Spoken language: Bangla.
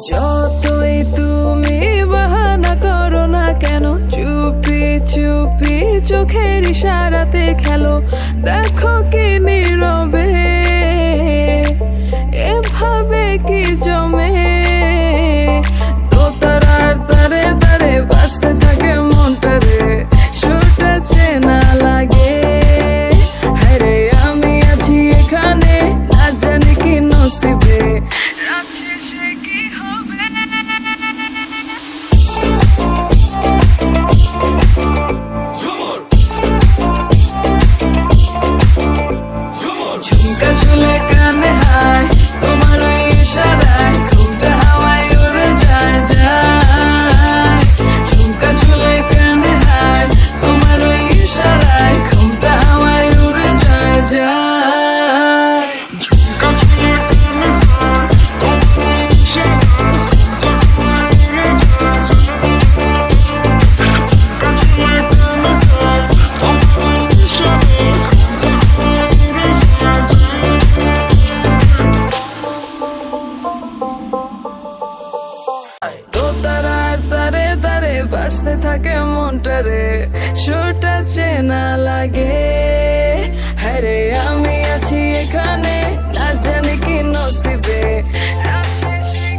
যতই তুমি বাহানা করো না কেন, চুপি চুপি চোখের ইশারাতে খেলো। দেখো কি নীরবে এভাবে কি জমে, দোতারার তারে তারে বাজতে থাকে মনটা রে, সুরটা চেনা লাগে। হ্যারে আমি আছি এখানে, না জানি কি নসিবে, রাত শেষে কি হবে। ঝুমকা ঝুলে কানে হায় তোমার ওই ইশারায়, ঘুমটা হাওয়ায় উড়ে যায় যায়। ঝুমকা ঝুলে কানে হায় তোমার ওই ইশারায়, ঘুমটা হাওয়ায় উড়ে যায় যায়। ঝুমকা ঝুলে কানে হায় তোমার ওই ইশারায়, ঘুমটা হাওয়ায় উড়ে যায় যায়। ঝুমকা ঝুলে কানে হায় তোমার ওই ইশারায়, ঘুমটা হাওয়ায় উড়ে যায় যায়। দোতারার তারে তারে বাজতে থাকে মনটা রে, সুরটা চেনা লাগে। হ্যারে আমি আছি এখানে, না জানি কি নসিবে, রাত শেষে